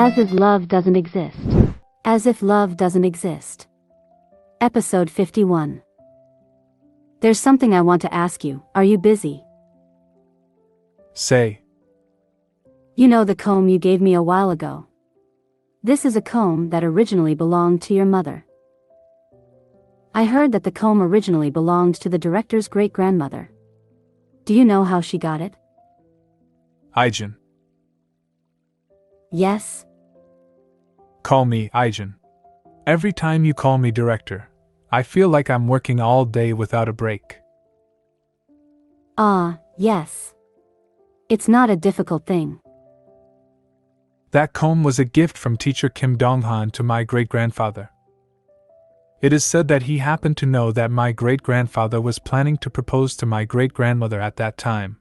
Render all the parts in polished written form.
As if love doesn't exist. As if love doesn't exist. Episode 51. There's something I want to ask you. Are you busy? Say. You know the comb you gave me a while ago? This is a comb that originally belonged to your mother. I heard that the comb originally belonged to the director's great-grandmother. Do you know how she got it? Ijun. Yes? Call me Ijun. Every time you call me director, I feel like I'm working all day without a break. Yes. It's not a difficult thing. That comb was a gift from teacher Kim Dong-han to my great-grandfather. It is said that he happened to know that my great-grandfather was planning to propose to my great-grandmother at that time.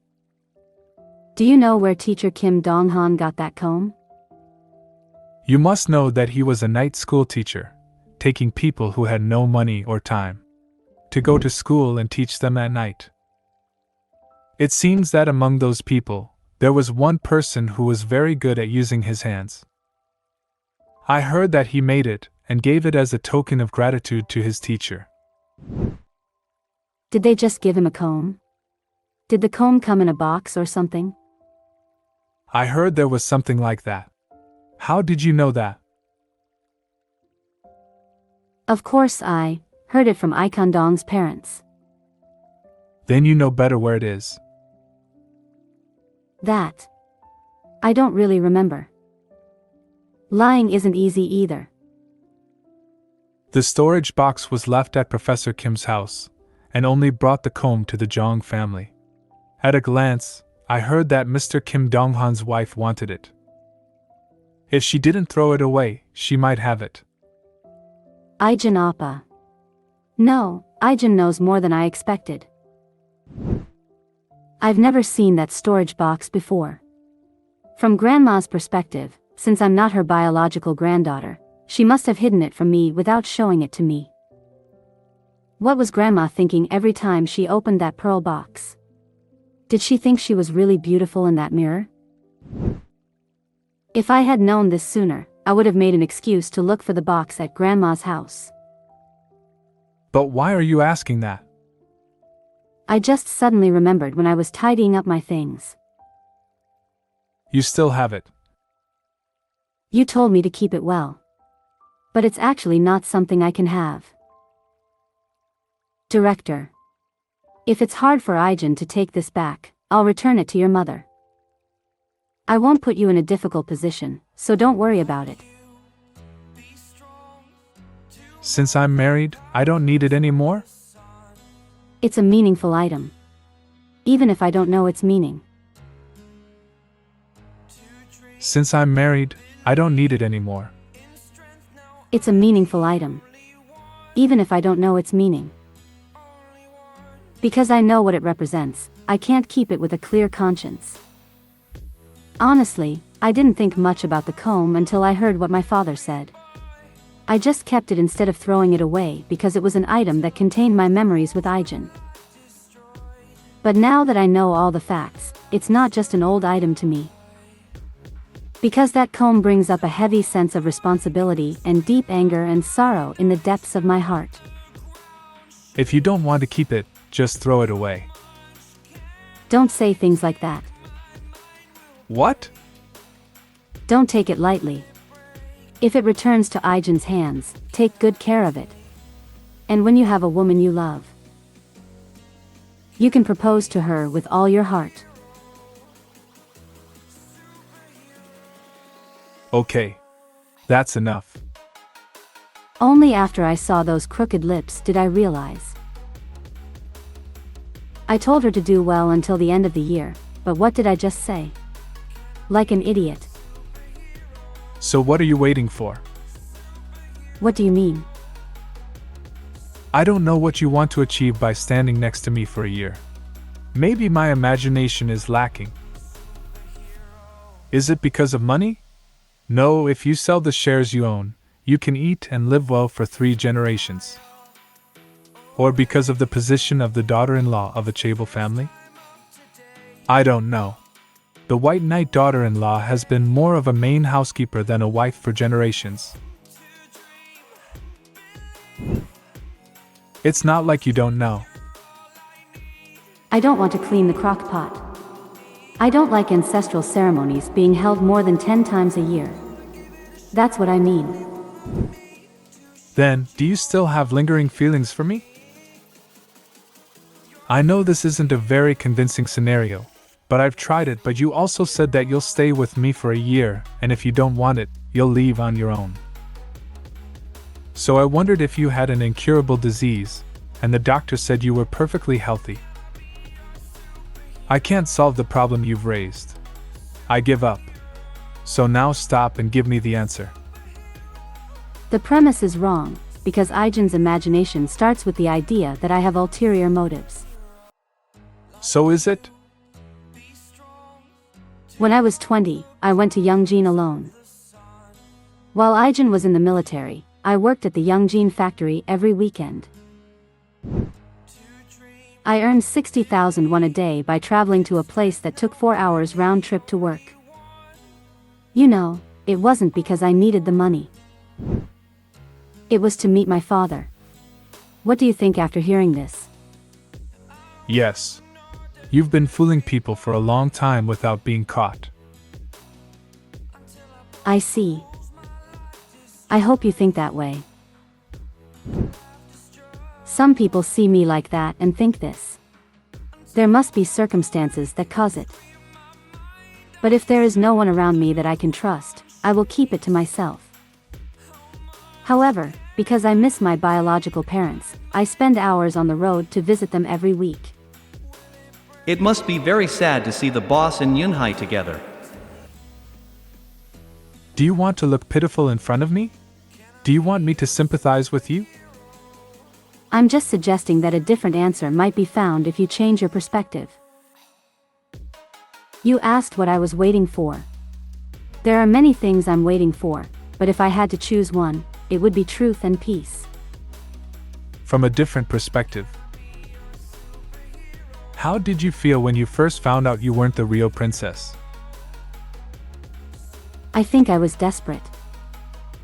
Do you know where teacher Kim Dong-han got that comb? You must know that he was a night school teacher, taking people who had no money or time to go to school and teach them at night. It seems that among those people, there was one person who was very good at using his hands. I heard that he made it and gave it as a token of gratitude to his teacher. Did they just give him a comb? Did the comb come in a box or something? I heard there was something like that. How did you know that? Of course I heard it from Ikon-dong's parents. Then you know better where it is. That. I don't really remember. Lying isn't easy either. The storage box was left at Professor Kim's house, and only brought the comb to the Jong family. At a glance, I heard that Mr. Kim Dong-han's wife wanted it. If she didn't throw it away, she might have it. Ijun Appa. No, Ijun knows more than I expected. I've never seen that storage box before. From Grandma's perspective, since I'm not her biological granddaughter, she must have hidden it from me without showing it to me. What was Grandma thinking every time she opened that pearl box? Did she think she was really beautiful in that mirror? If I had known this sooner, I would have made an excuse to look for the box at Grandma's house. But why are you asking that? I just suddenly remembered when I was tidying up my things. You still have it. You told me to keep it well. But it's actually not something I can have. Director. If it's hard for Ijun to take this back, I'll return it to your mother. I won't put you in a difficult position, so don't worry about it. Since I'm married, I don't need it anymore? It's a meaningful item. Even if I don't know its meaning. Since I'm married, I don't need it anymore. It's a meaningful item. Even if I don't know its meaning. Because I know what it represents, I can't keep it with a clear conscience. Honestly, I didn't think much about the comb until I heard what my father said. I just kept it instead of throwing it away because it was an item that contained my memories with Ijun. But now that I know all the facts, it's not just an old item to me. Because that comb brings up a heavy sense of responsibility and deep anger and sorrow in the depths of my heart. If you don't want to keep it, just throw it away. Don't say things like that. What? Don't take it lightly. If it returns to Ijun's hands, take good care of it. And when you have a woman you love, you can propose to her with all your heart. Okay. That's enough. Only after I saw those crooked lips did I realize. I told her to do well until the end of the year, but what did I just say? Like an idiot. So what are you waiting for? What do you mean? I don't know what you want to achieve by standing next to me for a year. Maybe my imagination is lacking. Is it because of money? No, if you sell the shares you own, you can eat and live well for 3 generations. Or because of the position of the daughter-in-law of a chaebol family? I don't know. The White Knight daughter-in-law has been more of a main housekeeper than a wife for generations. It's not like you don't know. I don't want to clean the crock pot. I don't like ancestral ceremonies being held more than 10 times a year. That's what I mean. Then, do you still have lingering feelings for me? I know this isn't a very convincing scenario, but I've tried it. But you also said that you'll stay with me for a year, and if you don't want it, you'll leave on your own. So I wondered if you had an incurable disease, and the doctor said you were perfectly healthy. I can't solve the problem you've raised. I give up. So now stop and give me the answer. The premise is wrong, because Ijun's imagination starts with the idea that I have ulterior motives. So is it? When I was 20, I went to Youngjin alone. While Ijun was in the military, I worked at the Youngjin factory every weekend. I earned 60,000 won a day by traveling to a place that took 4 hours round trip to work. You know, it wasn't because I needed the money. It was to meet my father. What do you think after hearing this? Yes. You've been fooling people for a long time without being caught. I see. I hope you think that way. Some people see me like that and think this. There must be circumstances that cause it. But if there is no one around me that I can trust, I will keep it to myself. However, because I miss my biological parents, I spend hours on the road to visit them every week. It must be very sad to see the boss and Yunhai together. Do you want to look pitiful in front of me? Do you want me to sympathize with you? I'm just suggesting that a different answer might be found if you change your perspective. You asked what I was waiting for. There are many things I'm waiting for, but if I had to choose one, it would be truth and peace. From a different perspective. How did you feel when you first found out you weren't the real princess? I think I was desperate.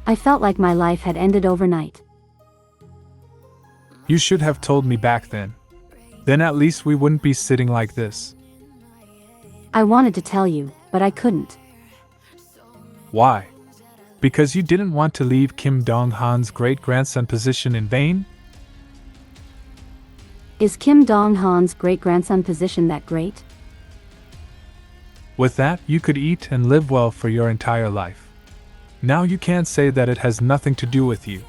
I felt like my life had ended overnight. You should have told me back then. Then at least we wouldn't be sitting like this. I wanted to tell you, but I couldn't. Why? Because you didn't want to leave Kim Dong-han's great-grandson position in vain? Is Kim Dong-han's great-grandson position that great? With that, you could eat and live well for your entire life. Now you can't say that it has nothing to do with you.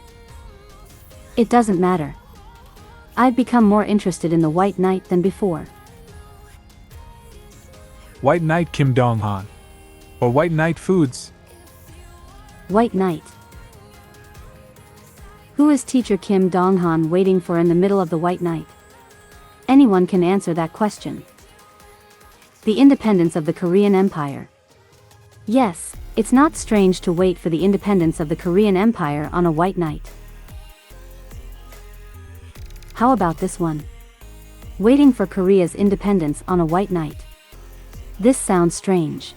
It doesn't matter. I've become more interested in the White Knight than before. White Knight Kim Dong-han. Or White Knight Foods. White Knight. Who is teacher Kim Dong-han waiting for in the middle of the White Knight? Anyone can answer that question. The independence of the Korean Empire. Yes, it's not strange to wait for the independence of the Korean Empire on a White Knight. How about this one? Waiting for Korea's independence on a White Knight. This sounds strange.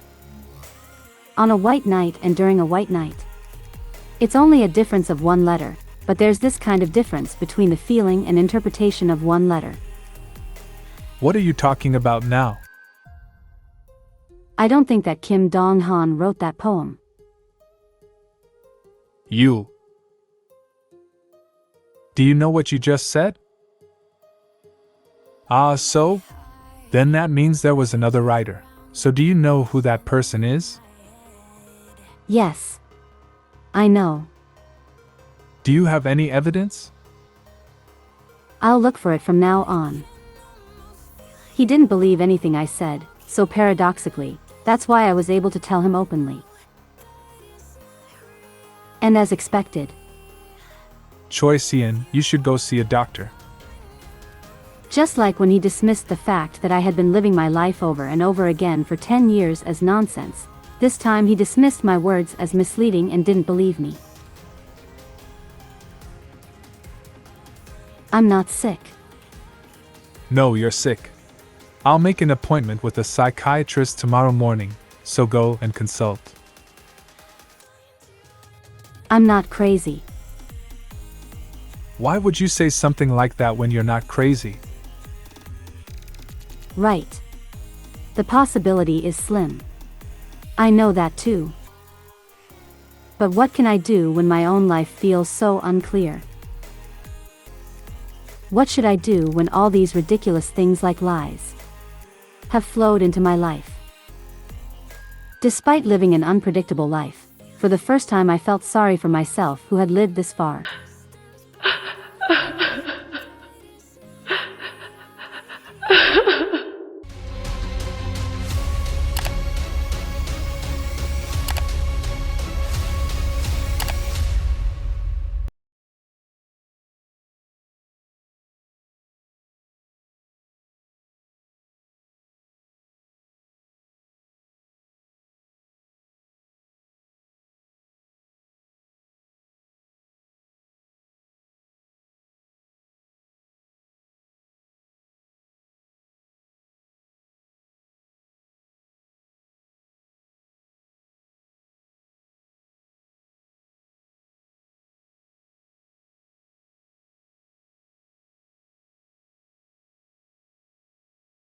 On a White Knight and during a White Knight. It's only a difference of one letter, but there's this kind of difference between the feeling and interpretation of one letter. What are you talking about now? I don't think that Kim Dong-han wrote that poem. You. Do you know what you just said? Ah, so? Then that means there was another writer. So do you know who that person is? Yes. I know. Do you have any evidence? I'll look for it from now on. He didn't believe anything I said, so paradoxically, that's why I was able to tell him openly. And as expected. Choi Siyeon, you should go see a doctor. Just like when he dismissed the fact that I had been living my life over and over again for 10 years as nonsense, this time he dismissed my words as misleading and didn't believe me. I'm not sick. No, you're sick. I'll make an appointment with a psychiatrist tomorrow morning, so go and consult. I'm not crazy. Why would you say something like that when you're not crazy? Right. The possibility is slim. I know that too. But what can I do when my own life feels so unclear? What should I do when all these ridiculous things like lies have flowed into my life? Despite living an unpredictable life, for the first time I felt sorry for myself who had lived this far.